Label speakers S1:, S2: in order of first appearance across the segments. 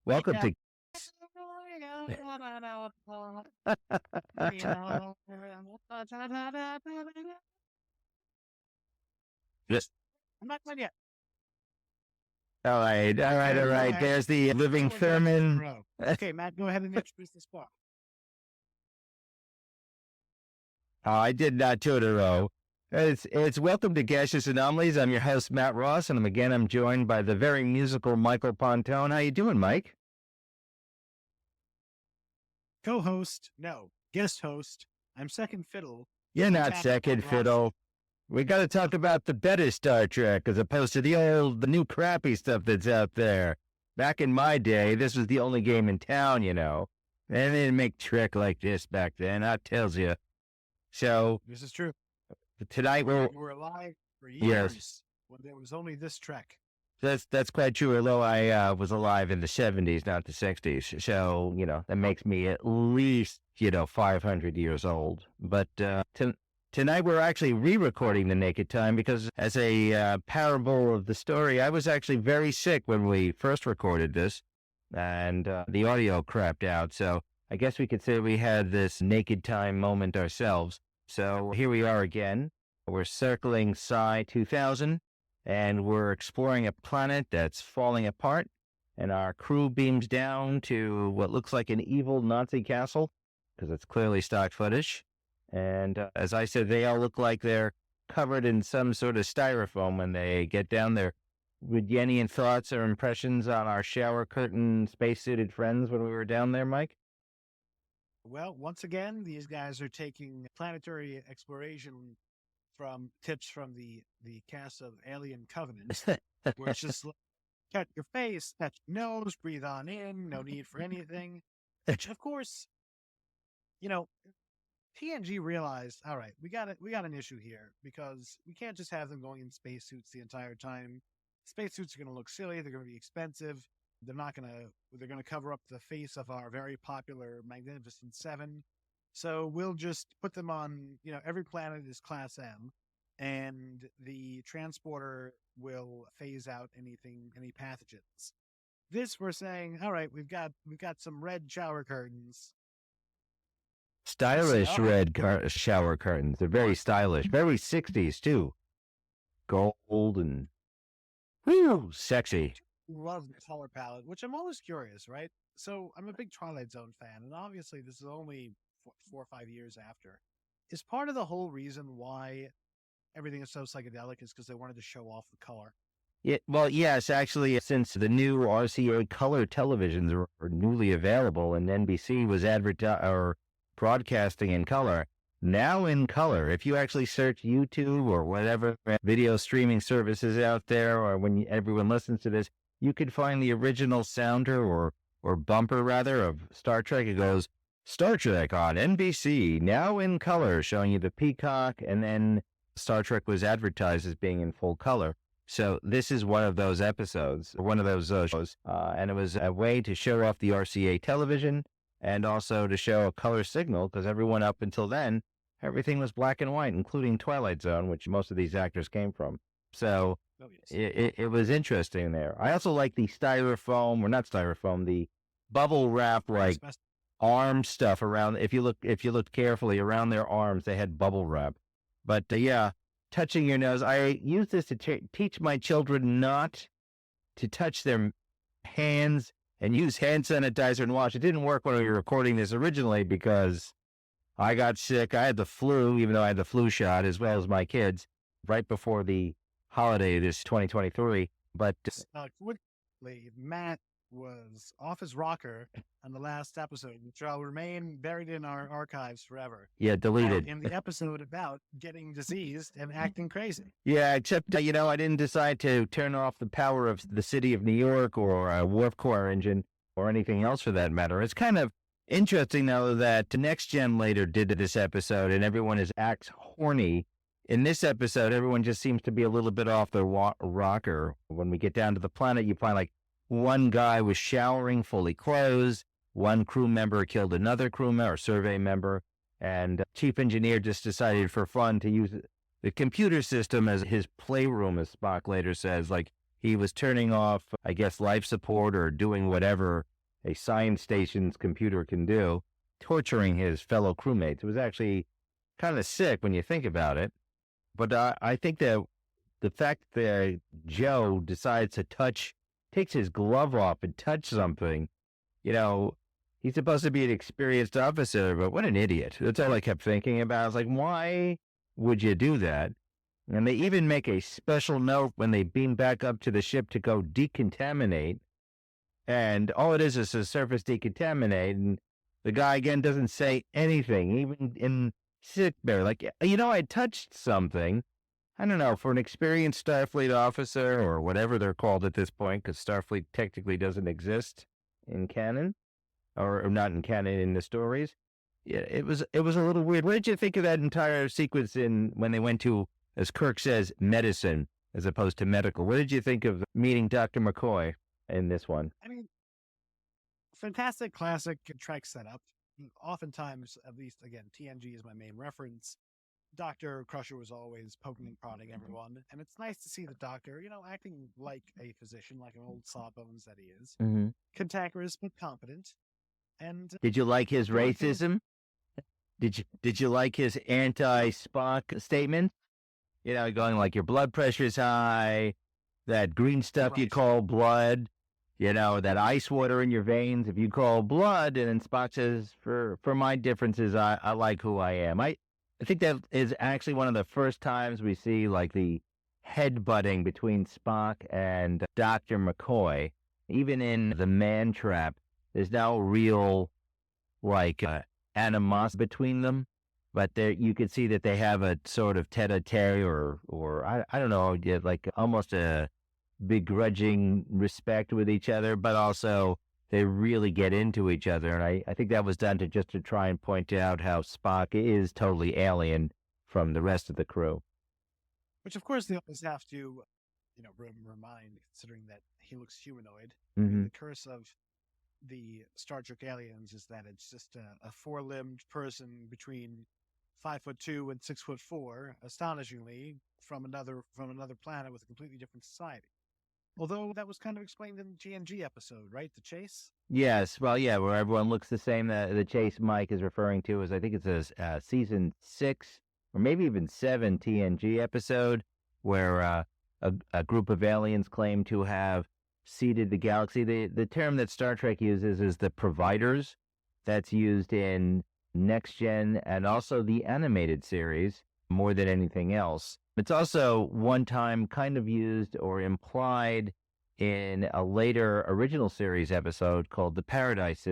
S1: Welcome to Just
S2: I'm not done yet.
S1: all right. There's the living Thurman.
S2: Okay, Matt, go ahead and introduce this part.
S1: Oh, I did not two in a row. It's welcome to Gaseous Anomalies. I'm your host, Matt Ross, and I'm joined by the very musical Michael Pontone. How you doing, Mike?
S2: Co-host, no, guest host. I'm second fiddle.
S1: You're not
S2: Matt
S1: second
S2: Ross.
S1: fiddle. We got to talk about the better Star Trek as opposed to the new crappy stuff that's out there. Back in my day, this was the only game in town, you know. And they didn't make Trek like this back then, I tells you. So
S2: This is true.
S1: tonight
S2: We were alive for years when there was only this Trek.
S1: That's quite true. Although I was alive in the 70s, not the 60s. So, that makes me at least, 500 years old. But tonight we're actually re-recording The Naked Time because as a parable of the story, I was actually very sick when we first recorded this and the audio crapped out. So I guess we could say we had this Naked Time moment ourselves. So here we are again. We're circling Psi 2000. And we're exploring a planet that's falling apart, and our crew beams down to what looks like an evil Nazi castle, because it's clearly stock footage. And as I said, they all look like they're covered in some sort of styrofoam when they get down there. Would you any thoughts or impressions on our shower curtain spacesuited friends when we were down there, Mike?
S2: Well, once again, these guys are taking planetary exploration from tips from the cast of Alien Covenant, where it's just like, cut your face, touch your nose, breathe on in, no need for anything. Which, of course, TNG realized, all right, we got an issue here because we can't just have them going in spacesuits the entire time. Spacesuits are going to look silly. They're going to be expensive. They're going to cover up the face of our very popular Magnificent Seven. So we'll just put them on, every planet is Class M, and the transporter will phase out any pathogens. This we're saying, all right, we've got some red shower curtains.
S1: Stylish red shower curtains. They're very stylish, very 60s too. Gold and sexy.
S2: Love the color palette, which I'm always curious, right? So I'm a big Twilight Zone fan, and obviously this is only 4 or 5 years after. Is part of the whole reason why everything is so psychedelic is because they wanted to show off the color?
S1: Yeah, well, yes, actually, since the new RCA color televisions were newly available and NBC was broadcasting in color, now in color, if you actually search YouTube or whatever video streaming services out there, or when everyone listens to this, you could find the original sounder or bumper rather of Star Trek. It goes, Star Trek on NBC, now in color, showing you the peacock, and then Star Trek was advertised as being in full color. So this is one of those episodes, one of those shows, and it was a way to show off the RCA television and also to show a color signal, because everyone up until then, everything was black and white, including Twilight Zone, which most of these actors came from. So it was interesting there. I also like the styrofoam, or not styrofoam, the bubble wrap, like arm stuff around. If you looked carefully around their arms, they had bubble wrap. But touching your nose, I use this to teach my children not to touch their hands and use hand sanitizer and wash. It didn't work when we were recording this originally because I got sick. I had the flu, even though I had the flu shot, as well as my kids, right before the holiday this 2023. But
S2: Matt was off his rocker on the last episode, which will remain buried in our archives forever.
S1: Yeah, deleted.
S2: In the episode about getting diseased and acting crazy.
S1: Yeah, except, I didn't decide to turn off the power of the city of New York or a Warp Core engine or anything else for that matter. It's kind of interesting, though, that Next Gen later did this episode and everyone acts horny. In this episode, everyone just seems to be a little bit off the rocker. When we get down to the planet, you find one guy was showering fully clothed, one crew member killed another crew member or survey member, and chief engineer just decided for fun to use the computer system as his playroom, as Spock later says, like he was turning off, I guess, life support or doing whatever a science station's computer can do, torturing his fellow crewmates. It was actually kind of sick when you think about it. But I think that the fact that Joe decides to takes his glove off and touch something, you know, he's supposed to be an experienced officer, but what an idiot. That's all I kept thinking about. I was like, why would you do that? And they even make a special note when they beam back up to the ship to go decontaminate. And all it is a surface decontaminate. And the guy, again, doesn't say anything, even in sick bay. Like, I touched something. I don't know, for an experienced Starfleet officer or whatever they're called at this point, because Starfleet technically doesn't exist in canon, or not in canon in the stories. Yeah, it was a little weird. What did you think of that entire sequence when they went to, as Kirk says, medicine as opposed to medical? What did you think of meeting Dr. McCoy in this one?
S2: I mean, fantastic classic Trek setup. Oftentimes, at least again, TNG is my main reference. Dr. Crusher was always poking and prodding everyone, and it's nice to see the Doctor, acting like a physician, like an old sawbones that he is.
S1: Mm-hmm.
S2: Cantankerous but competent. And
S1: did you like his racism? Did you like his anti-Spock statement? Going like your blood pressure's high, that green stuff you call blood, that ice water in your veins if you call blood, and then Spock says, for my differences, I like who I am. I think that is actually one of the first times we see like the headbutting between Spock and Dr. McCoy. Even in the man trap, there's now real animosity between them, but there you can see that they have a sort of tete-a-tete or I don't know, like almost a begrudging respect with each other, but also they really get into each other. And I think that was done to try and point out how Spock is totally alien from the rest of the crew.
S2: Which, of course, they always have to, remind, considering that he looks humanoid.
S1: Mm-hmm.
S2: The curse of the Star Trek aliens is that it's just a four-limbed person between 5'2" and 6'4", astonishingly, from another planet with a completely different society. Although that was kind of explained in the TNG episode, right? The chase?
S1: Yes. Well, yeah, where everyone looks the same. The chase Mike is referring to is, I think it's a season 6 or maybe even 7 TNG episode where a group of aliens claim to have seeded the galaxy. The term that Star Trek uses is the providers. That's used in Next Gen and also the animated series more than anything else. It's also one time kind of used or implied in a later original series episode called the Paradise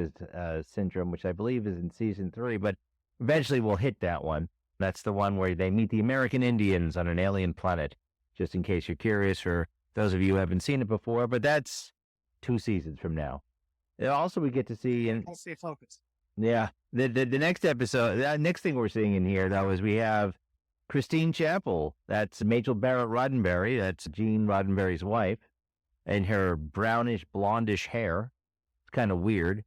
S1: Syndrome, which I believe is in season 3, but eventually we'll hit that one. That's the one where they meet the American Indians on an alien planet, just in case you're curious, for those of you who haven't seen it before, but that's 2 seasons from now. And also, we get to see...
S2: I'll stay focused.
S1: Yeah. The next episode, the next thing we're seeing in here, though, is we have Christine Chapel. That's Majel Barrett Roddenberry. That's Gene Roddenberry's wife. And her brownish, blondish hair. It's kind of weird.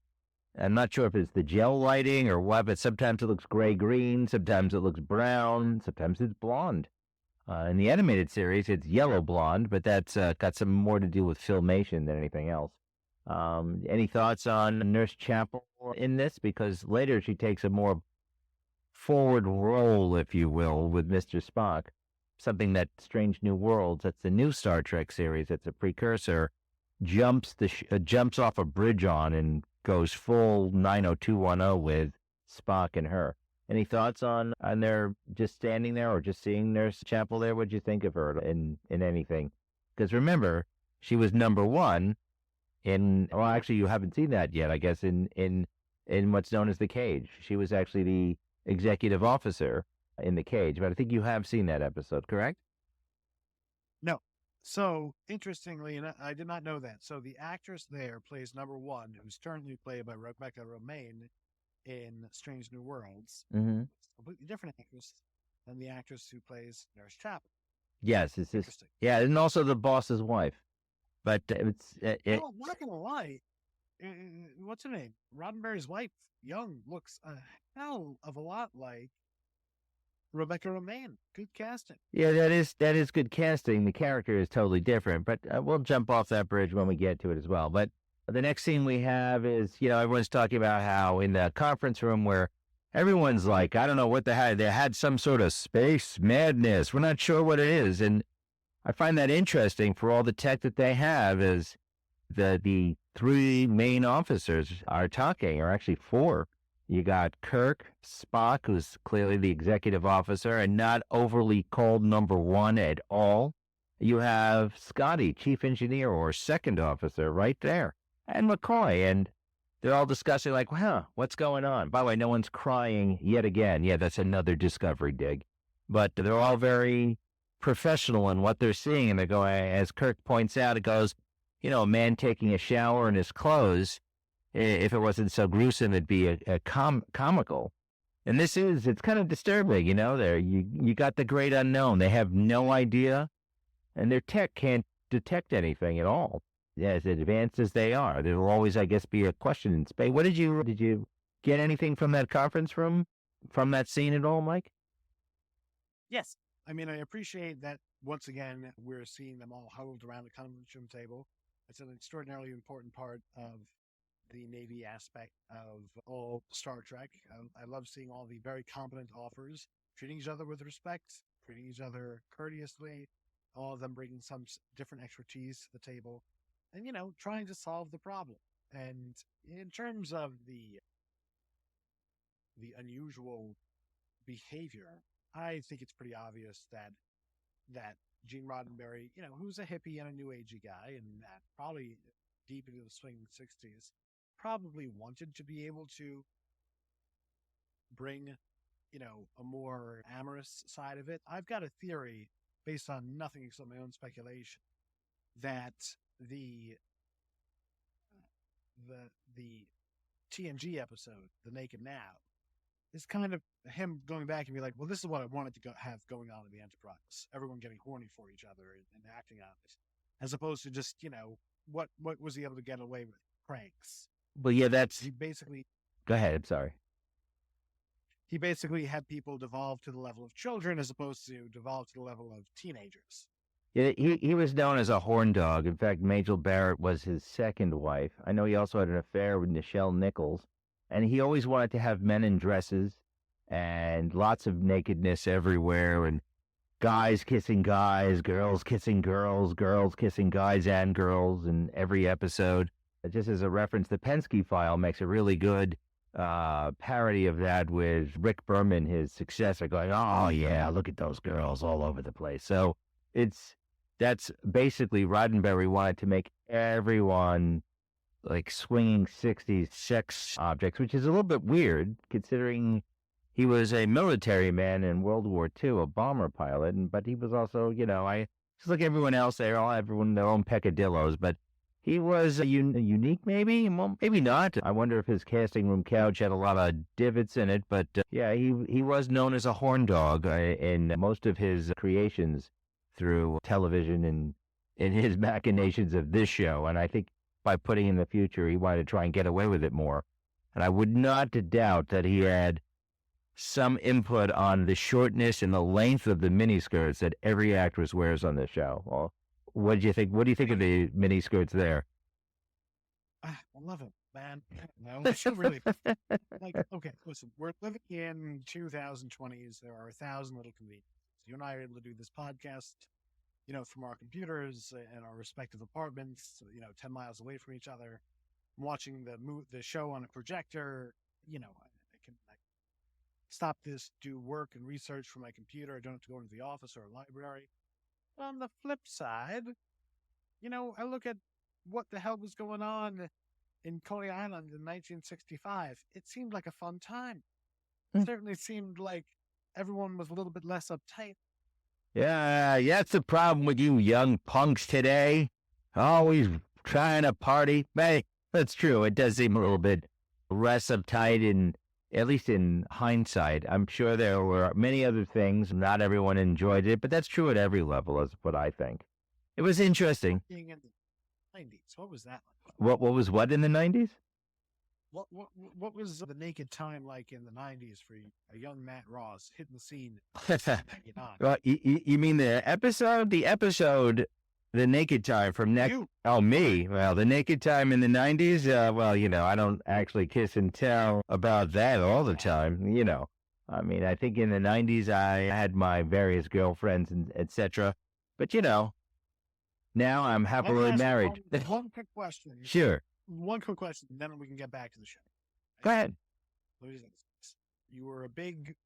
S1: I'm not sure if it's the gel lighting or what, but sometimes it looks gray-green, sometimes it looks brown, sometimes it's blonde. In the animated series, it's yellow blonde, but that's got some more to do with filmation than anything else. Any thoughts on Nurse Chapel in this? Because later she takes a more forward role, if you will, with Mr. Spock. Something that Strange New Worlds, that's the new Star Trek series, that's a precursor, jumps off a bridge on and goes full 90210 with Spock and her. Any thoughts on their just standing there or just seeing Nurse Chapel there? What'd you think of her in anything? Because remember, she was number 1 well, actually, you haven't seen that yet, I guess, in what's known as the Cage. She was actually the executive officer in the Cage, but I think you have seen that episode, correct?
S2: No. So, interestingly, and I did not know that. So, the actress there plays number 1, who's currently played by Rebecca Romaine in Strange New Worlds.
S1: Mm-hmm.
S2: It's a completely different actress than the actress who plays Nurse Chapel.
S1: Yes, it's interesting. Yeah, and also the boss's wife. But I'm
S2: not gonna lie. What's her name? Roddenberry's wife, young, looks a hell of a lot like Rebecca Romaine, good casting.
S1: Yeah, that is good casting. The character is totally different, but we'll jump off that bridge when we get to it as well. But the next scene we have is, everyone's talking about how in the conference room where everyone's like, I don't know what they had some sort of space madness. We're not sure what it is. And I find that interesting for all the tech that they have is the three main officers are talking, or actually four. You got Kirk, Spock, who's clearly the executive officer and not overly called number one at all. You have Scotty, chief engineer or second officer right there, and McCoy. And they're all discussing like, what's going on? By the way, no one's crying yet again. Yeah, that's another Discovery dig. But they're all very professional in what they're seeing. And they're going, as Kirk points out, it goes, a man taking a shower in his clothes, if it wasn't so gruesome, it'd be a comical. And it's kind of disturbing, there you got the great unknown. They have no idea, and their tech can't detect anything at all. As advanced as they are, there will always, I guess, be a question in space. What did you get anything from that conference room, from that scene at all, Mike?
S2: Yes. I mean, I appreciate that once again, we're seeing them all huddled around the conference room table. It's an extraordinarily important part of the Navy aspect of all Star Trek. I love seeing all the very competent offers treating each other with respect, treating each other courteously, all of them bringing some different expertise to the table, and, trying to solve the problem. And in terms of the unusual behavior, I think it's pretty obvious that Gene Roddenberry, who's a hippie and a new agey guy, and that probably deep into the swing 60s, probably wanted to be able to bring, a more amorous side of it. I've got a theory based on nothing except my own speculation that the TNG episode, The Naked Now, is kind of him going back and be like, well, this is what I wanted to have going on in the Enterprise. Everyone getting horny for each other and acting on it, as opposed to just, what was he able to get away with? Pranks.
S1: Well, yeah,
S2: He basically...
S1: Go ahead, I'm sorry.
S2: He basically had people devolve to the level of children as opposed to devolve to the level of teenagers.
S1: Yeah, he was known as a horn dog. In fact, Majel Barrett was his second wife. I know he also had an affair with Nichelle Nichols. And he always wanted to have men in dresses and lots of nakedness everywhere, and guys kissing guys, girls kissing girls, girls kissing guys and girls in every episode. Just as a reference, the Penske File makes a really good parody of that with Rick Berman, his successor, going, oh, yeah, look at those girls all over the place. So that's basically Roddenberry wanted to make everyone like swinging 60s sex objects, which is a little bit weird considering he was a military man in World War II, a bomber pilot, but he was also, just like everyone else, everyone their own peccadillos, but he was unique, maybe? Well, maybe not. I wonder if his casting room couch had a lot of divots in it, but yeah, he was known as a horn dog in most of his creations through television and in his machinations of this show, and I think by putting in the future, he wanted to try and get away with it more. And I would not doubt that he had some input on the shortness and the length of the miniskirts that every actress wears on this show. Well, what do you think? What do you think of the miniskirts there?
S2: I love it, man. No, really. Okay, listen, we're living in 2020s. There are 1,000 little conveniences. You and I are able to do this podcast, from our computers and our respective apartments, 10 miles away from each other, watching the show on a projector. I can stop this, do work and research from my computer. I don't have to go into the office or a library. But on the flip side, I look at what the hell was going on in Coney Island in 1965. It seemed like a fun time. It certainly seemed like everyone was a little bit less uptight.
S1: Yeah, that's the problem with you young punks today. Always trying to party. Hey, that's true. It does seem a little bit less uptight, and at least in hindsight. I'm sure there were many other things. Not everyone enjoyed it, but that's true at every level, is what I think. It was interesting.
S2: Being in the 90s, what was that like?
S1: What was what in the 90s?
S2: What was the naked time like in the 90s for you? A young Matt Ross hitting the scene in '99.
S1: Well, you mean the episode? The episode, The Naked Time from next.
S2: You.
S1: Oh, me. Well, The Naked Time in the 90s. Well, I don't actually kiss and tell about that all the time. I mean, I think in the 90s I had my various girlfriends and etc. But now I'm
S2: Let me
S1: happily
S2: ask you
S1: married.
S2: one quick question.
S1: Sure.
S2: One quick question, and then we can get back to the show.
S1: Go ahead.
S2: Let me say this. You were a big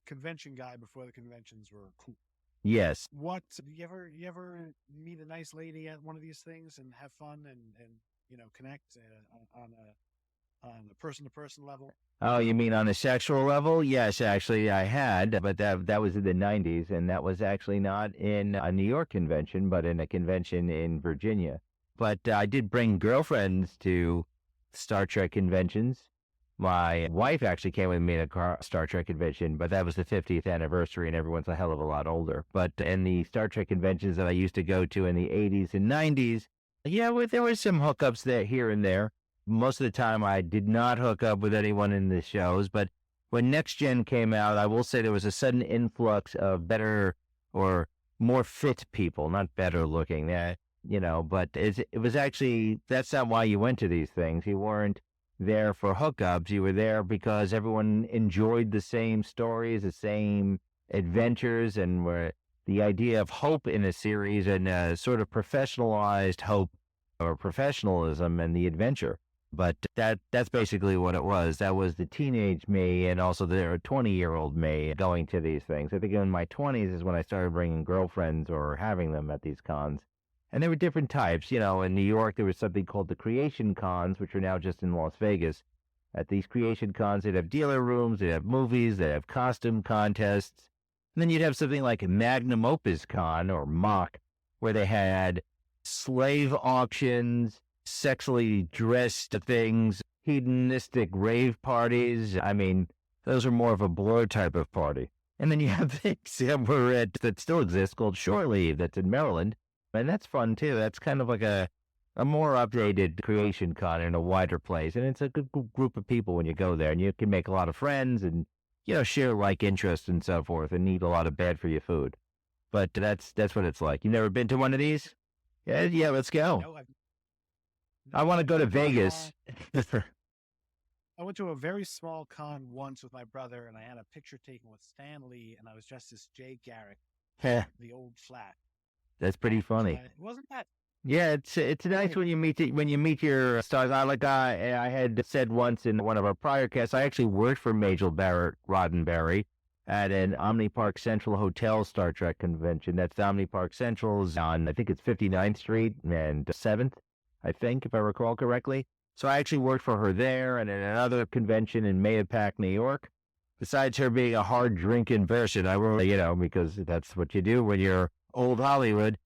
S2: convention guy before the conventions were cool.
S1: Yes.
S2: What you ever meet a nice lady at one of these things and have fun and connect on a person to person level?
S1: Oh, you mean on a sexual level? Yes, actually I had, but that was in the 90s, and that was actually not in a New York convention, but in a convention in Virginia. But I did bring girlfriends to Star Trek conventions. My wife actually came with me to a Star Trek convention, but that was the 50th anniversary, and everyone's a hell of a lot older. But in the Star Trek conventions that I used to go to in the 80s and 90s, there were some hookups there, here and there. Most of the time, I did not hook up with anyone in the shows, but when Next Gen came out, I will say there was a sudden influx of better or more fit people, not better looking. But it was actually, that's not why you went to these things. You weren't there for hookups. You were there because everyone enjoyed the same stories, the same adventures, and were the idea of hope in a series and sort of professionalized hope or professionalism and the adventure. But that's basically what it was. That was the teenage me and also the 20-year-old me going to these things. I think in my 20s is when I started bringing girlfriends or having them at these cons. And there were different types. In New York, there was something called the Creation Cons, which are now just in Las Vegas. At these Creation Cons, they'd have dealer rooms, they'd have movies, they'd have costume contests. And then you'd have something like Magnum Opus Con, or MOC, where they had slave auctions, sexually dressed things, hedonistic rave parties. I mean, those are more of a Blur type of party. And then you have things that still exist called Shore Leave, that's in Maryland. And that's fun, too. That's kind of like a more updated Creation Con in a wider place. And it's a good group of people when you go there. And you can make a lot of friends and, share like interests and so forth and eat a lot of bad-for-you food. But that's what it's like. You never been to one of these? Yeah, let's go.
S2: No,
S1: I want to go to Vegas.
S2: I went to a very small con once with my brother, and I had a picture taken with Stan Lee, and I was dressed as Jay Garrick, the old flat.
S1: That's pretty funny.
S2: It wasn't that.
S1: Yeah, it's nice when you meet your stars. I had said once in one of our prior casts, I actually worked for Majel Barrett Roddenberry at an Omni Park Central Hotel Star Trek convention. That's Omni Park Central's on, I think it's 59th Street and 7th, I think, if I recall correctly. So I actually worked for her there and at another convention in Mahopac, New York. Besides her being a hard drinking person, I wrote, because that's what you do when you're old Hollywood.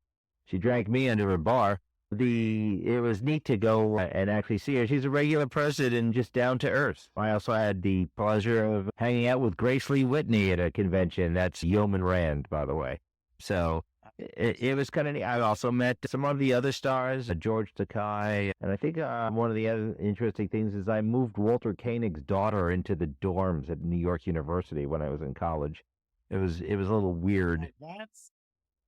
S1: She drank me under her bar. It was neat to go and actually see her. She's a regular person and just down to earth. I also had the pleasure of hanging out with Grace Lee Whitney at a convention. That's Yeoman Rand, by the way. So it was kind of neat. I also met some of the other stars, George Takei. And I think one of the other interesting things is I moved Walter Koenig's daughter into the dorms at New York University when I was in college. It was a little weird.
S2: That's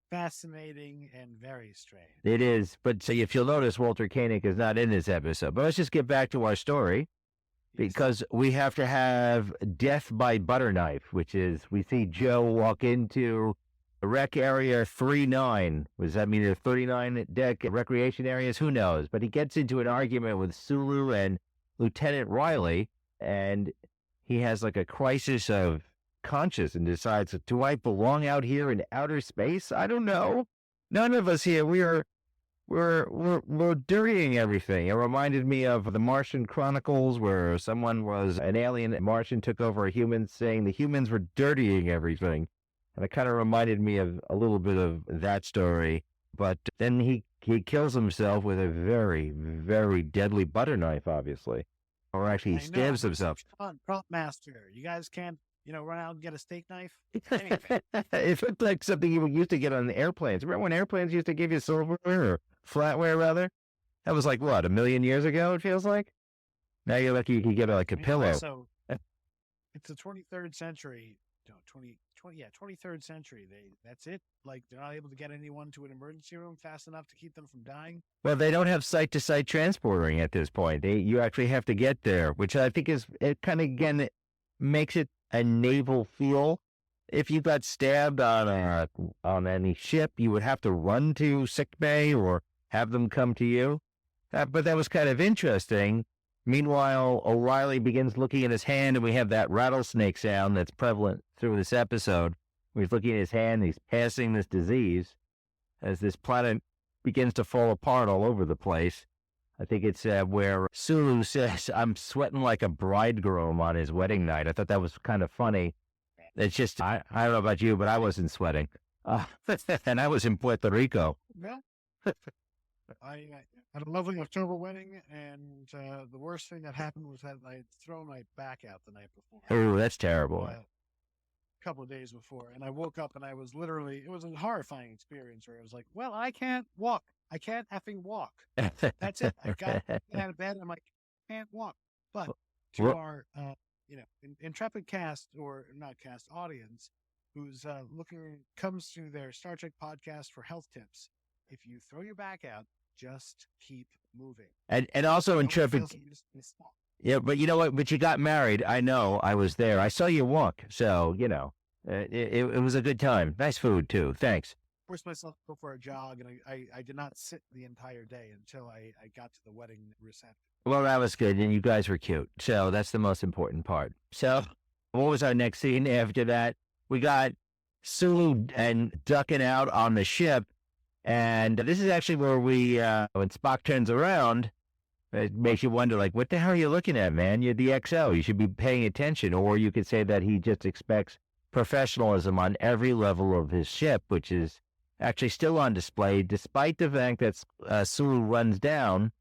S2: fascinating and very strange.
S1: It is. But so if you'll notice, Walter Koenig is not in this episode. But let's just get back to our story, because we have to have Death by Butter Knife, which is we see Joe walk into rec area 39. Does that mean there's 39 deck recreation areas? Who knows? But he gets into an argument with Sulu and Lieutenant Riley, and he has like a crisis of conscious and decides, do I belong out here in outer space? I don't know. None of us here, we're dirtying everything. It reminded me of the Martian Chronicles, where someone was an alien Martian took over a human, saying the humans were dirtying everything. And it kind of reminded me of a little bit of that story. But then he kills himself with a very, very deadly butter knife, obviously. Or actually he stabs himself.
S2: Come on, prop master. You guys can't, run out and get a steak knife? Anyway.
S1: It looked like something you used to get on the airplanes. Remember when airplanes used to give you silverware or flatware, rather? That was like, what, 1 million years ago, it feels like? Now you're lucky you could get like a pillow.
S2: Also, it's the 23rd century. No, 23rd century. That's it. Like, they're not able to get anyone to an emergency room fast enough to keep them from dying.
S1: Well, they don't have site-to-site transporting at this point. You actually have to get there, which I think it kind of, again, it makes it a naval feel. If you got stabbed on any ship, you would have to run to sick bay or have them come to you. But that was kind of interesting. Meanwhile, O'Reilly begins looking at his hand, and we have that rattlesnake sound that's prevalent through this episode. He's looking at his hand, and he's passing this disease as this planet begins to fall apart all over the place. I think it's where Sulu says, "I'm sweating like a bridegroom" on his wedding night. I thought that was kind of funny. It's just, I don't know about you, but I wasn't sweating. And I was in Puerto Rico.
S2: Yeah. I had a lovely October wedding, and the worst thing that happened was that I had thrown my back out the night before.
S1: Oh, that's terrible.
S2: A couple of days before, and I woke up and I was literally, it was a horrifying experience where I was like, well, I can't walk. I can't effing walk. That's it. I got out of bed and I'm like, I can't walk. But to our, intrepid cast, or not cast, audience, who's comes to their Star Trek podcast for health tips. If you throw your back out, just keep moving.
S1: And also intrepid. Yeah, but you know what? But you got married. I know. I was there. I saw you walk. So, it was a good time. Nice food, too. Thanks.
S2: Forced myself to go for a jog, and I did not sit the entire day until I got to the wedding reception.
S1: Well, that was good, and you guys were cute. So that's the most important part. So what was our next scene after that? We got Sulu and ducking out on the ship, and this is actually where when Spock turns around, it makes you wonder, like, what the hell are you looking at, man? You're the XO. You should be paying attention. Or you could say that he just expects professionalism on every level of his ship, which is actually still on display, despite the fact that Sulu runs down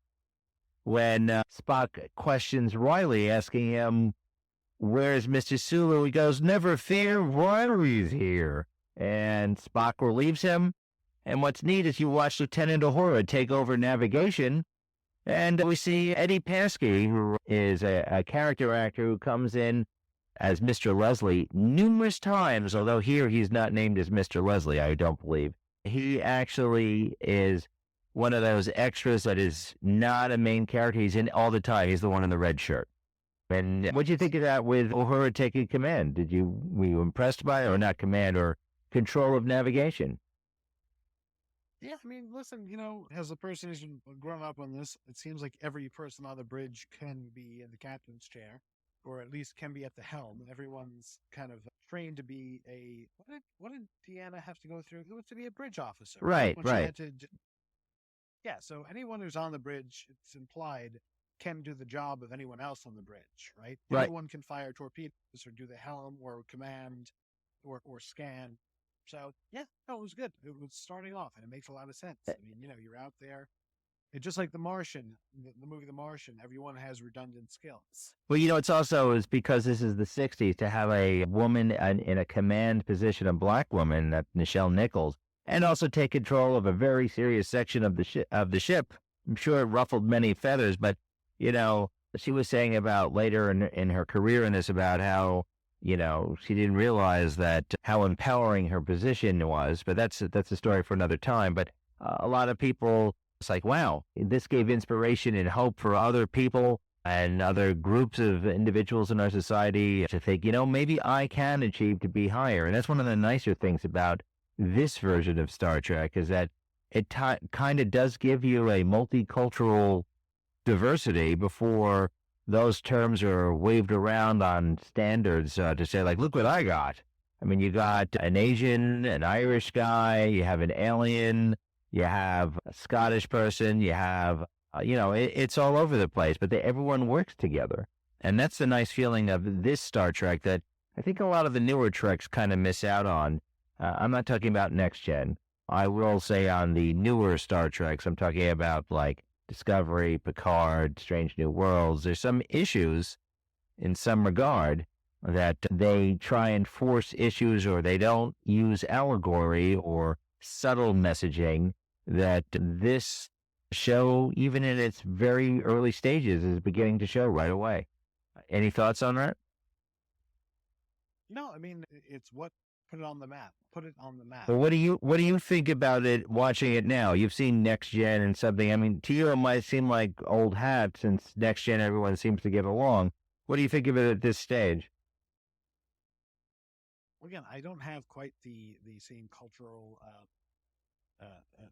S1: when Spock questions Riley, asking him, "Where's Mr. Sulu?" He goes, "Never fear, Riley's here." And Spock relieves him. And what's neat is you watch Lieutenant Uhura take over navigation, and we see Eddie Paskey, who is a character actor who comes in as Mr. Leslie numerous times, although here he's not named as Mr. Leslie, I don't believe. He actually is one of those extras that is not a main character. He's in all the time. He's the one in the red shirt. And what do you think of that with Uhura taking command? Were you impressed by it, or not command, or control of navigation?
S2: Yeah, I mean, listen, as a person who's grown up on this, it seems like every person on the bridge can be in the captain's chair, or at least can be at the helm. Everyone's kind of trained to be what did Deanna have to go through? It was to be a bridge officer.
S1: Right.
S2: Yeah, so anyone who's on the bridge, it's implied, can do the job of anyone else on the bridge, right?
S1: Right.
S2: Anyone can fire torpedoes or do the helm or command or scan. So, yeah, no, it was good. It was starting off, and it makes a lot of sense. I mean, you're out there. It's just like The Martian, the movie The Martian. Everyone has redundant skills.
S1: Well, it's also because this is the 60s, to have a woman in a command position, a black woman, Nichelle Nichols, and also take control of a very serious section of the ship. I'm sure it ruffled many feathers, but, she was saying about later in her career in this, about how, she didn't realize that how empowering her position was, but that's a story for another time. But a lot of people, it's like, wow, this gave inspiration and hope for other people and other groups of individuals in our society to think, maybe I can achieve to be higher. And that's one of the nicer things about this version of Star Trek, is that it kind of does give you a multicultural diversity before those terms are waved around on standards to say, like, look what I got. I mean, you got an Asian, an Irish guy, you have an alien, you have a Scottish person, you have, it's all over the place, but everyone works together. And that's the nice feeling of this Star Trek that I think a lot of the newer Treks kind of miss out on. I'm not talking about Next Gen. I will say on the newer Star Treks, I'm talking about like Discovery, Picard, Strange New Worlds. There's some issues in some regard that they try and force issues, or they don't use allegory or subtle messaging that this show, even in its very early stages, is beginning to show right away. Any thoughts on that?
S2: No, I mean it's what put it on the map. Put it on the map.
S1: Well, what do you think about it watching it now? You've seen Next Gen and something. I mean, to you it might seem like old hat since Next Gen everyone seems to get along. What do you think of it at this stage?
S2: Again, I don't have quite the same cultural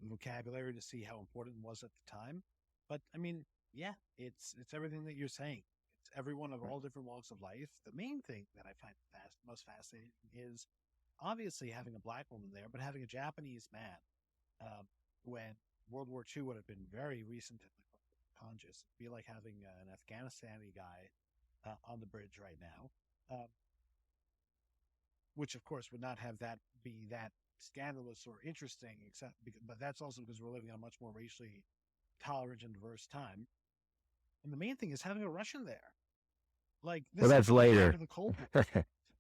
S2: vocabulary to see how important it was at the time, but I mean, yeah, it's everything that you're saying. It's everyone of all different walks of life. The main thing that I find most fascinating is obviously having a black woman there, but having a Japanese man when World War II would have been very recent and conscious. It'd be like having an Afghanistani guy on the bridge right now. Which of course would not have that be that scandalous or interesting, but that's also because we're living in a much more racially tolerant and diverse time. And the main thing is having a Russian there. Like this
S1: Well, that's later.
S2: The Cold War.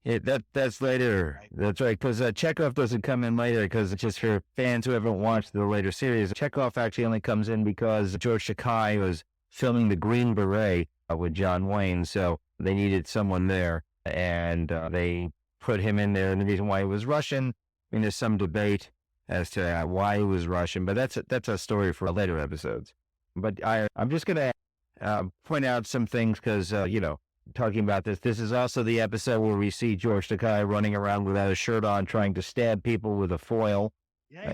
S1: Yeah, that's later.
S2: Right.
S1: That's right, because Chekhov doesn't come in later, because just for fans who haven't watched the later series, Chekhov actually only comes in because George Takei was filming The Green Beret with John Wayne, so they needed someone there, and they put him in there. And the reason why he was Russian, I mean, there's some debate as to why he was Russian, but that's a story for later episodes. But I'm just going to point out some things because, talking about this is also the episode where we see George Takei running around without a shirt on, trying to stab people with a foil.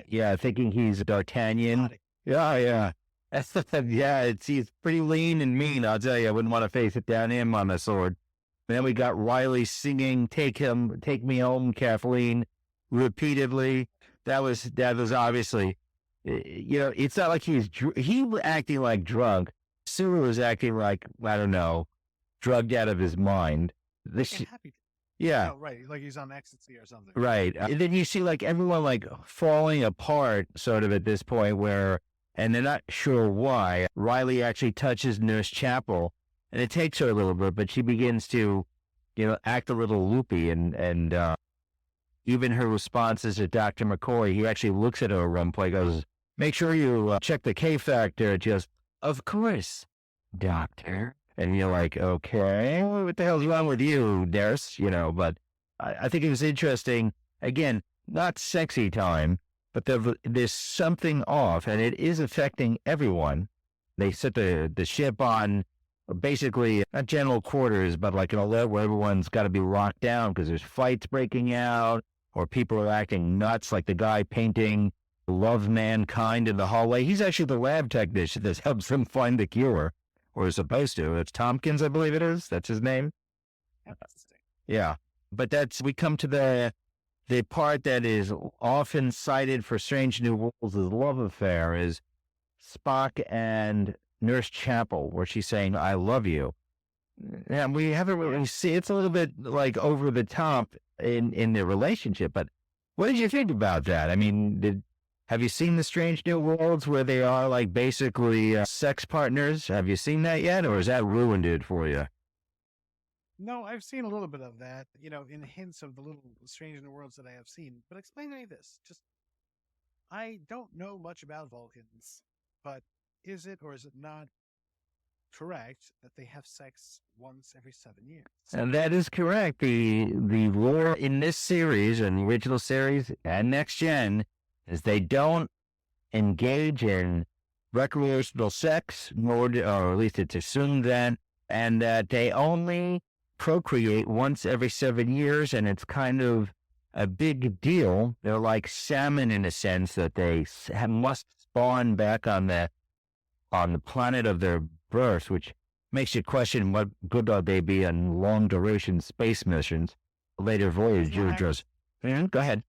S2: Yeah,
S1: Thinking he's D'Artagnan. Yeah. He's pretty lean and mean, I'll tell you. I wouldn't want to face it down him on a sword. And then we got Riley singing Take Me Home, Kathleen, repeatedly. That was obviously, it's not like he was acting like drunk. Sulu was acting like, I don't know, drugged out of his mind.
S2: Happy.
S1: Yeah.
S2: Oh, right. Like he's on ecstasy or something.
S1: Right. And then you see like everyone like falling apart sort of at this point where, and they're not sure why, Riley actually touches Nurse Chapel, and it takes her a little bit, but she begins to, act a little loopy, and even her responses to Dr. McCoy, he actually looks at her at one point, goes, make sure you check the K factor. Just, of course, doctor. And you're like, okay, what the hell's wrong with you, nurse? But I think it was interesting. Again, not sexy time, but there's something off, and it is affecting everyone. They set the ship on basically not general quarters, but like an alert where everyone's got to be locked down because there's fights breaking out, or people are acting nuts, like the guy painting Love Mankind in the hallway. He's actually the lab technician that helps them find the cure. Or is supposed to. It's Tompkins, I believe it is. That's his name. Yeah. But we come to the part that is often cited for Strange New Worlds' love affair is Spock and Nurse Chapel, where she's saying, I love you. And we haven't really seen, it's a little bit like over the top in their relationship, but what did you think about that? I mean, have you seen the Strange New Worlds where they are like basically sex partners? Have you seen that yet, or has that ruined it for you?
S2: No, I've seen a little bit of that, in hints of the little Strange New Worlds that I have seen. But explain to me this. I don't know much about Vulcans, but is it or is it not correct that they have sex once every 7 years?
S1: And that is correct. The lore in this series and the original series and Next Gen is they don't engage in recreational sex, or at least it's assumed that, and that they only procreate once every 7 years, and it's kind of a big deal. They're like salmon in a sense that they must spawn back on the planet of their birth, which makes you question what good ought they be on long-duration space missions. Later Voyager just... Go ahead.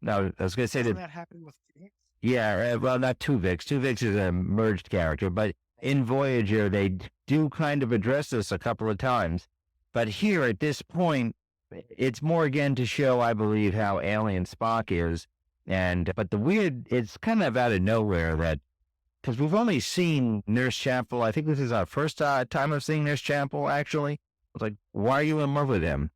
S1: No, I was going to say
S2: that happened with Tuvix?
S1: Yeah, well, not Tuvix. Tuvix is a merged character, but in Voyager, they do kind of address this a couple of times. But here, at this point, it's more again to show, I believe, how alien Spock is. But the weird, it's kind of out of nowhere that, because we've only seen Nurse Chapel. I think this is our first time of seeing Nurse Chapel, actually. It's like, why are you in love with him?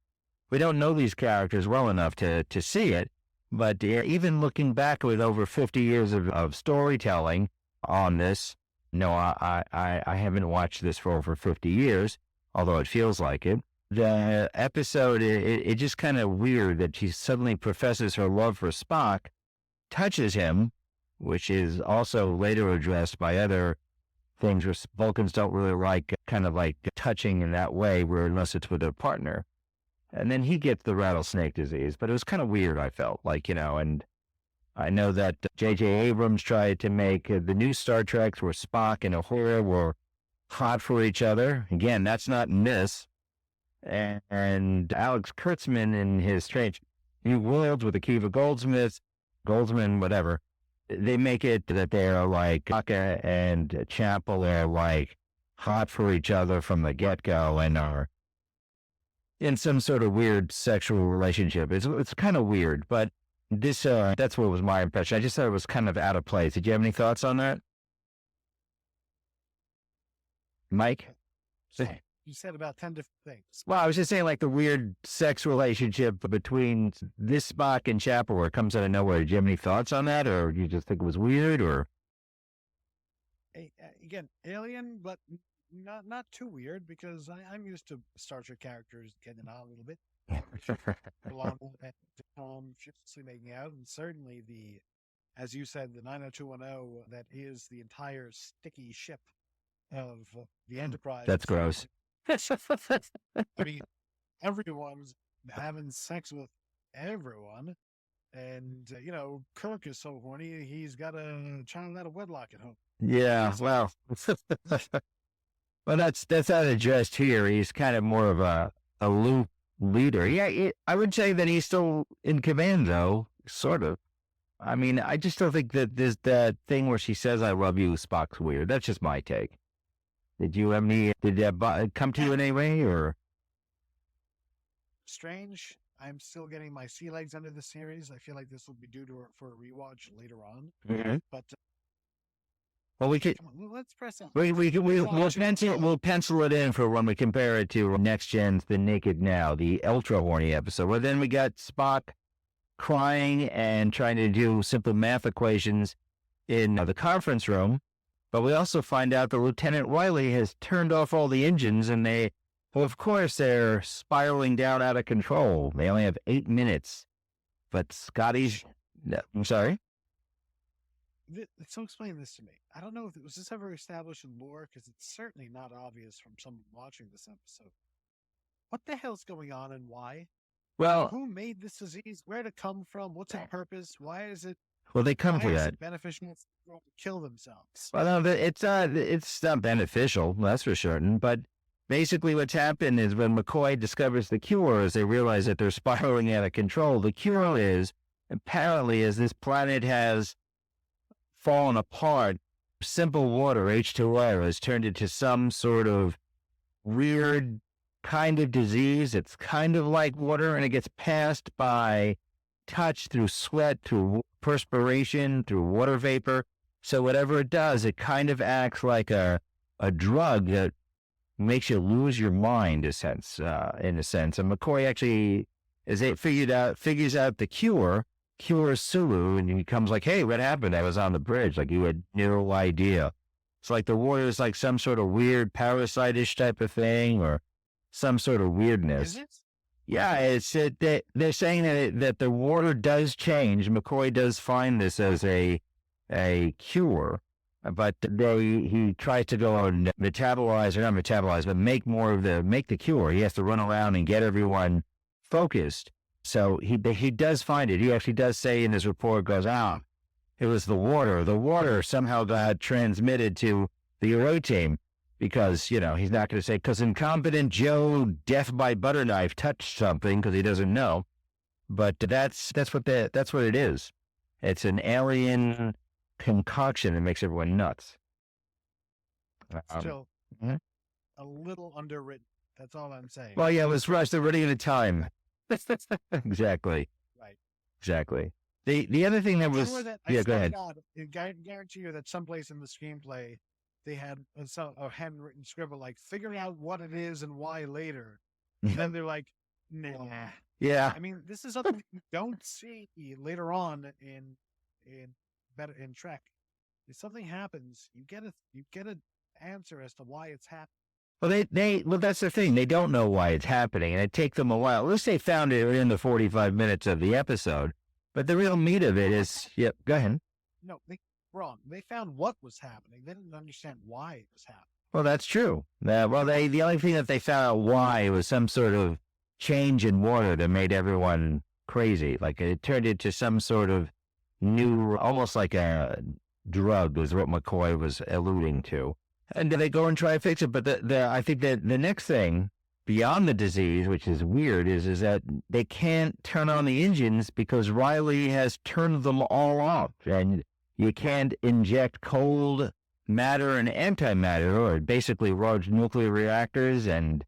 S1: We don't know these characters well enough to see it. But even looking back with over 50 years of storytelling, on this. No, I haven't watched this for over 50 years, although it feels like it. The episode, it just kind of weird that she suddenly professes her love for Spock, touches him, which is also later addressed by other things where Vulcans don't really like kind of like touching in that way, where unless it's with a partner. And then he gets the rattlesnake disease, but it was kind of weird, I felt like, and I know that J.J. Abrams tried to make the new Star Treks where Spock and Uhura were hot for each other. Again, that's not in this. And Alex Kurtzman in his Strange New Worlds with Akiva Goldsman, whatever, they make it that they're like Aka and Chapel are like hot for each other from the get-go and are in some sort of weird sexual relationship. It's kind of weird, but this that's what was my impression. I just thought it was kind of out of place. Did you have any thoughts on that, Mike?
S2: You said about 10 different things.
S1: Well, I was just saying, like, the weird sex relationship between this Spock and Chapel where it comes out of nowhere. Did you have any thoughts on that, or you just think it was weird, or?
S2: Again, alien, but not too weird, because I'm used to Star Trek characters getting on a little bit. Shiftlessly making out, and certainly as you said, the 90210, that is the entire sticky ship of the Enterprise.
S1: That's gross.
S2: I mean, everyone's having sex with everyone, and Kirk is so horny he's got a child out of wedlock at home.
S1: Yeah, well, well, that's not addressed here. He's kind of more of a loop leader. Yeah, I would say that he's still in command, though, sort of. I mean, I just don't think that that thing where she says "I love you" Spock's weird. That's just my take. Did you have any? Did that come to you in any way, or?
S2: Strange. I'm still getting my sea legs under the series. I feel like this will be due for a rewatch later on.
S1: Mm-hmm.
S2: But
S1: well, we could.
S2: Let's press on.
S1: We'll pencil it in for when we compare it to Next Gen's The Naked Now, the ultra horny episode. Well, then we got Spock crying and trying to do simple math equations in the conference room. But we also find out that Lieutenant Riley has turned off all the engines, and of course, they're spiraling down out of control. They only have 8 minutes. But Scotty's... No, I'm sorry?
S2: So explain this to me. I don't know if was this ever established in lore, because it's certainly not obvious from someone watching this episode. What the hell's going on and why?
S1: Well...
S2: Who made this disease? Where did it come from? What's its purpose? Why is it...
S1: Well, they come for that.
S2: It's beneficial to kill themselves.
S1: Well, no, it's not beneficial, that's for certain. But basically what's happened is when McCoy discovers the cure, as they realize that they're spiraling out of control, the cure is, apparently, as this planet has fallen apart, simple water, H2O, has turned into some sort of weird kind of disease. It's kind of like water, and it gets passed by touch, through sweat, through perspiration, through water vapor. So whatever it does, it kind of acts like a drug that makes you lose your mind, in a sense. And McCoy actually, figures out the cures Sulu, and he becomes like, "Hey, what happened? I was on the bridge." Like, you had no idea. It's like the water is like some sort of weird parasite-ish type of thing, or some sort of weirdness.
S2: Is it?
S1: Yeah, they're saying that the water does change. McCoy does find this as a cure, but he tries to go and not metabolize, but make the cure. He has to run around and get everyone focused. So he does find it. He actually does say in his report, goes out, it was the water. The water somehow got transmitted to the Euro team. Because, he's not going to say, because incompetent Joe, death by butter knife, touched something because he doesn't know. But that's what it is. It's an alien concoction that makes everyone nuts.
S2: Still, a little underwritten. That's all I'm saying.
S1: Well, yeah, it was rushed. They're running out of time. Exactly.
S2: Right.
S1: Exactly. The other thing that was... go ahead.
S2: I guarantee you that someplace in the screenplay, they had a handwritten scribble like, figure out what it is and why later. And then they're like, nah.
S1: Yeah.
S2: I mean, this is something you don't see later on in Trek. If something happens, you get an answer as to why it's happening.
S1: Well, that's the thing. They don't know why it's happening, and it takes them a while. At least they found it in the 45 minutes of the episode. But the real meat of it is, yep, go ahead.
S2: No, wrong. They found what was happening. They didn't understand why it was happening.
S1: Well, that's true. The only thing that they found out why was some sort of change in water that made everyone crazy. Like it turned into some sort of new, almost like a drug, was what McCoy was alluding to. And they go and try to fix it. But I think that the next thing beyond the disease, which is weird, is that they can't turn on the engines because Riley has turned them all off. And you can't inject cold matter and antimatter, or basically large nuclear reactors and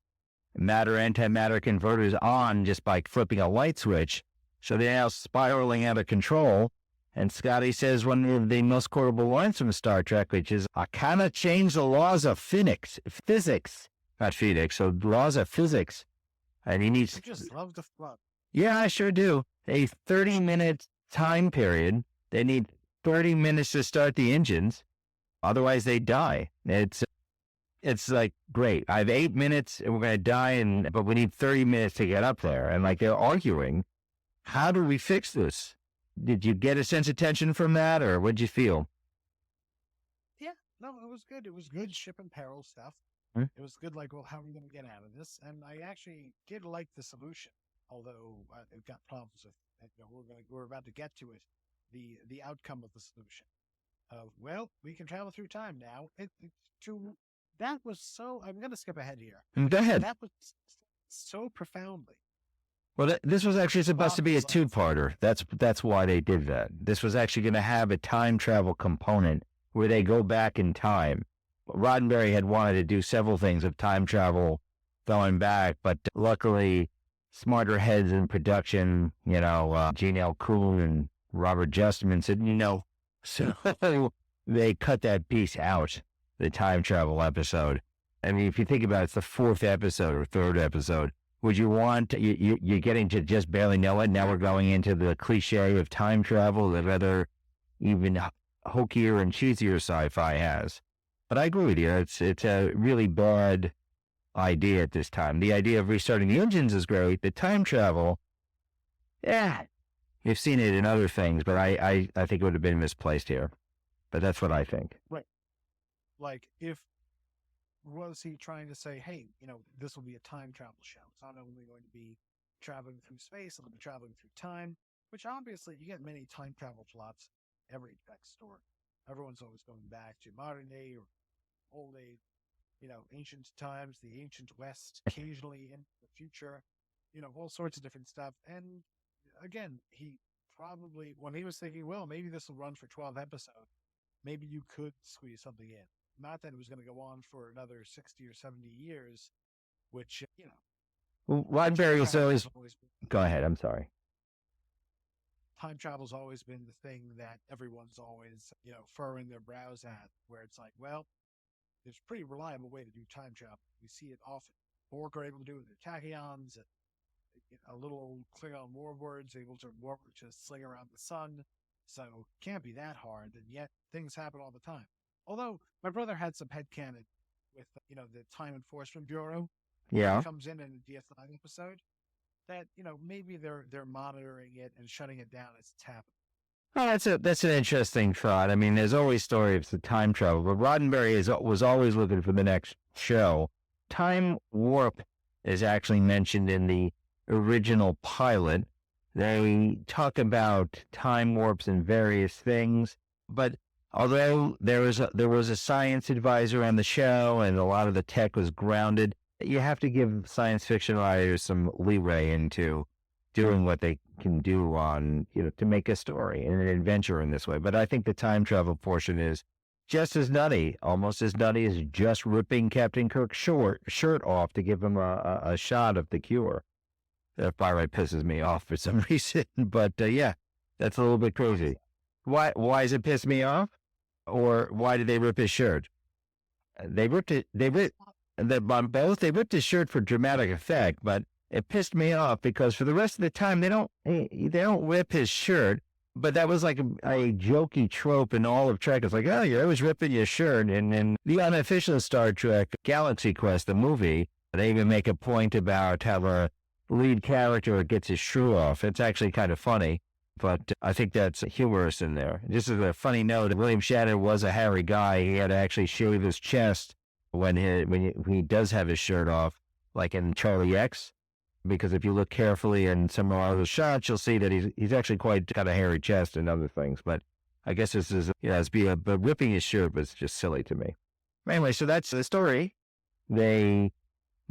S1: matter-antimatter converters on just by flipping a light switch. So they're now spiraling out of control. And Scotty says one of the most quotable lines from Star Trek, which is, I cannot change the laws of physics, not physics, so laws of physics. And he needs...
S2: I just love the flood.
S1: Yeah, I sure do. A 30-minute time period. They need 30 minutes to start the engines. Otherwise, they die. It's like, great. I have 8 minutes and we're going to die, but we need 30 minutes to get up there. And like they're arguing, how do we fix this? Did you get a sense of tension from that, or what'd you feel?
S2: Yeah, no, it was good. It was good ship and peril stuff.
S1: Hmm?
S2: It was good, like, well, how are we going to get out of this? And I actually did like the solution, although it got problems with. We're about to get to it. The outcome of the solution. Well, we can travel through time now. That was so. I'm going to skip ahead here.
S1: Go ahead.
S2: That was so profoundly.
S1: Well, this was actually supposed to be a two-parter. That's why they did that. This was actually going to have a time travel component where they go back in time. Roddenberry had wanted to do several things of time travel going back, but luckily, smarter heads in production, Gene L. Kuhn and Robert Justman said, so they cut that piece out, the time travel episode. I mean, if you think about it, it's the fourth episode or third episode. Would you want, you're getting to just barely know it. Now we're going into the cliche of time travel that other even hokier and cheesier sci-fi has. But I agree with you. It's a really bad idea at this time. The idea of restarting the engines is great. The time travel, you've seen it in other things, but I think it would have been misplaced here. But that's what I think.
S2: Right. Like, was he trying to say, hey, this will be a time travel show. It's not only going to be traveling through space, it'll be traveling through time, which obviously you get many time travel plots every Trek story. Everyone's always going back to modern day or old age, ancient times, the ancient West, occasionally in the future, all sorts of different stuff. And again, he probably, when he was thinking, well, maybe this will run for 12 episodes, maybe you could squeeze something in. Not that it was going to go on for another 60 or 70 years, which,
S1: Well, Roddenberry was always... Go ahead, I'm sorry.
S2: Time travel's always been the thing that everyone's always, furrowing their brows at, where it's like, well, there's a pretty reliable way to do time travel. We see it often. Borg are able to do it with their tachyons, a little old Klingon warlords able to sling around the sun. So it can't be that hard, and yet things happen all the time. Although my brother had some headcanon with, the Time Enforcement Bureau.
S1: Yeah.
S2: Comes in a DS9 episode that, maybe they're monitoring it and shutting it down as it's happening.
S1: Oh, that's an interesting thought. I mean, there's always stories of time travel, but Roddenberry was always looking for the next show. Time warp is actually mentioned in the original pilot. They talk about time warps and various things, but although there was a science advisor on the show and a lot of the tech was grounded, you have to give science fiction writers some leeway into doing what they can do on, to make a story and an adventure in this way. But I think the time travel portion is just as nutty, almost as nutty as just ripping Captain Kirk's shirt off to give him a shot of the cure. That outright pisses me off for some reason, but yeah, that's a little bit crazy. Why does it piss me off? Or why did they rip his shirt? They ripped his shirt for dramatic effect, but it pissed me off because for the rest of the time they don't rip his shirt. But that was like a jokey trope in all of Trek. It's like, oh, you're always ripping your shirt. And in the unofficial Star Trek Galaxy Quest, the movie, they even make a point about how the lead character gets his shoe off. It's actually kind of funny, but I think that's humorous in there. Just as a funny note, William Shatner was a hairy guy. He had to actually shave his chest when he does have his shirt off, like in Charlie X. Because if you look carefully in some of those shots, you'll see that he's actually got a hairy chest and other things. But I guess this is, but ripping his shirt was just silly to me. Anyway, so that's the story. They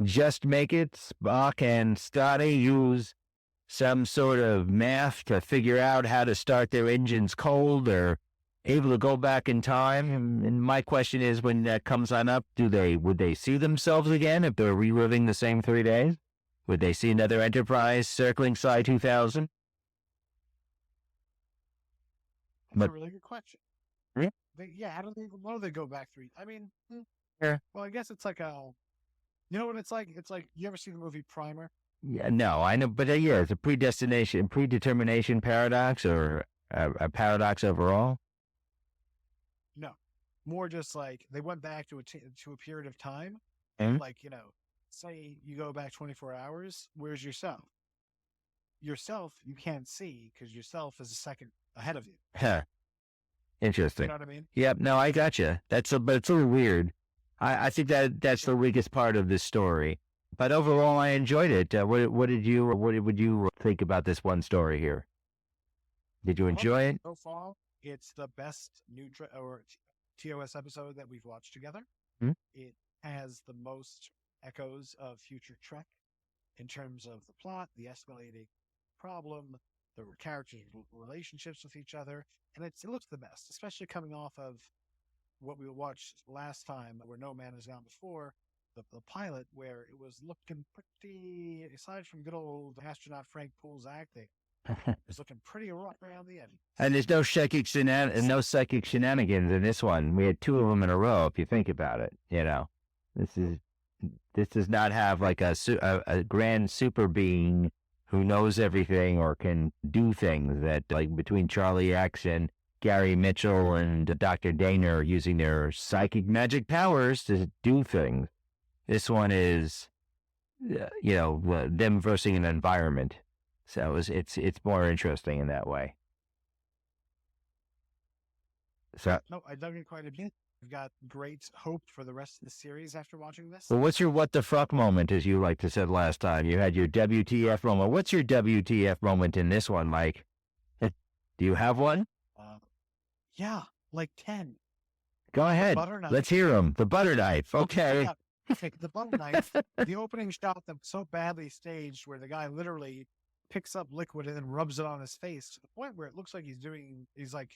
S1: just make it. Spock and Scotty use some sort of math to figure out how to start their engines cold. They're able to go back in time. And my question is, when that comes on up, would they see themselves again if they're reliving the same 3 days? Would they see another Enterprise circling Psi 2000?
S2: That's a really good question.
S1: Yeah.
S2: Why do they go back 3? I mean,
S1: Yeah.
S2: Well, I guess it's like you know what it's like? It's like, you ever see the movie Primer?
S1: Yeah, no, I know, but it's a predetermination paradox, or a paradox overall.
S2: No, more just like they went back to a period of time, like, say you go back 24 hours, where's yourself? Yourself, you can't see because yourself is a second ahead of you.
S1: Huh. Interesting.
S2: You know what I mean?
S1: Yep. No, I gotcha. But it's a little weird. I think that's the weakest part of this story. But overall, I enjoyed it. What would you think about this one story here? Did you enjoy it?
S2: So far, it's the best new TOS episode that we've watched together.
S1: Hmm?
S2: It has the most echoes of future Trek in terms of the plot, the escalating problem, the characters' relationships with each other, and it looks the best, especially coming off of what we watched last time, where No Man Has Gone Before, the pilot, where it was looking pretty, aside from good old astronaut Frank Poole's acting, it was looking pretty rough around the end.
S1: And there's no psychic shenanigans in this one. We had 2 of them in a row, if you think about it. This does not have like a grand super being who knows everything or can do things that, like between Charlie X and Gary Mitchell and Dr. Dana, using their psychic magic powers to do things. This one is, them versus an environment. So it's more interesting in that way. So
S2: no, I dug it quite a bit. I've got great hope for the rest of the series after watching this.
S1: Well, what's your what the fuck moment, as you like to said last time? You had your WTF moment. What's your WTF moment in this one, Mike? Do you have one?
S2: Yeah, like 10.
S1: Go ahead. Let's hear them. The butter knife. Okay.
S2: The butter knife. The opening shot that's so badly staged, where the guy literally picks up liquid and then rubs it on his face to the point where it looks like he's like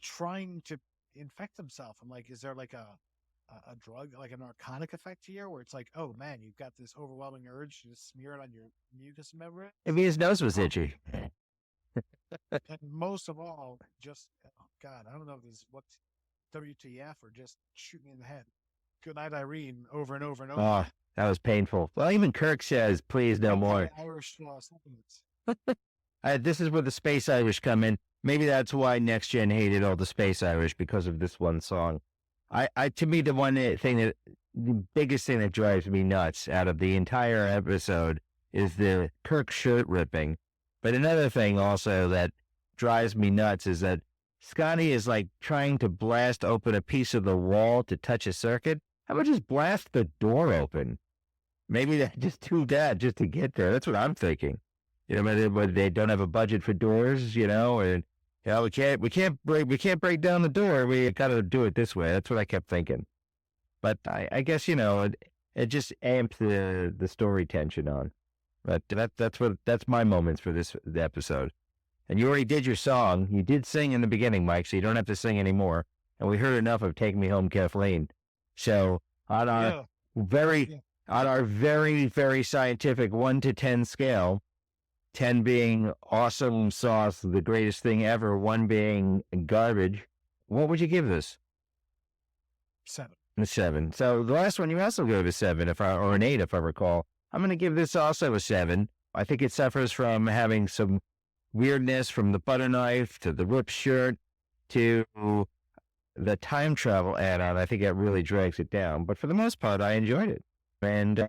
S2: trying to infect himself. I'm like, is there like a drug, like a narcotic effect here, where it's like, oh man, you've got this overwhelming urge to just smear it on your mucous membrane?
S1: Maybe his nose was itchy.
S2: And most of all, just, oh God, I don't know if this is what's WTF or just shoot me in the head. Good night, Irene, over and over and over.
S1: Oh, that was painful. Well, even Kirk says, please no more.
S2: Irish supplements.
S1: This is where the Space Irish come in. Maybe that's why Next Gen hated all the Space Irish, because of this one song. To me, the biggest thing that drives me nuts out of the entire episode is the Kirk shirt ripping. But another thing also that drives me nuts is that Scotty is like trying to blast open a piece of the wall to touch a circuit. How about just blast the door open? Maybe they just do that just to get there. That's what I'm thinking. But they don't have a budget for doors, and we can't break down the door. We got to do it this way. That's what I kept thinking. But I guess it just amps the story tension on. But that's my moments for this episode. And you already did your song. You did sing in the beginning, Mike, so you don't have to sing anymore. And we heard enough of "Take Me Home, Kathleen." So on our very, very scientific 1 to 10 scale, 10 being awesome sauce, the greatest thing ever, 1 being garbage, what would you give this?
S2: 7.
S1: A 7. So the last one you also gave a 7, or an 8, if I recall. I'm going to give this also a 7. I think it suffers from having some weirdness from the butter knife to the ripped shirt to the time travel add-on. I think that really drags it down. But for the most part, I enjoyed it. And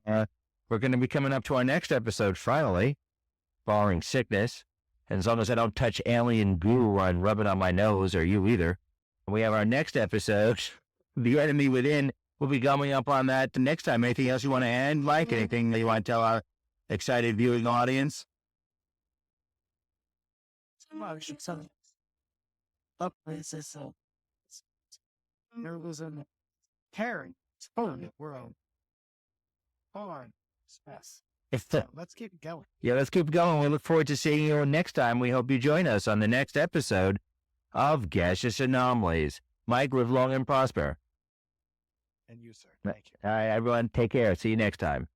S1: we're going to be coming up to our next episode, finally, barring sickness. And as long as I don't touch alien goo and rub it on my nose, or you either, we have our next episode, The Enemy Within. We'll be coming up on that next time. Anything else you want to add, Mike? Anything that you want to tell our excited viewing audience?
S2: Caring, world, hard, stress. Let's keep it going.
S1: Yeah, let's keep going. We look forward to seeing you next time. We hope you join us on the next episode of Gaseous Anomalies. Mike, live long and prosper.
S2: And you, sir. Thank you.
S1: All right, everyone, take care. See you next time.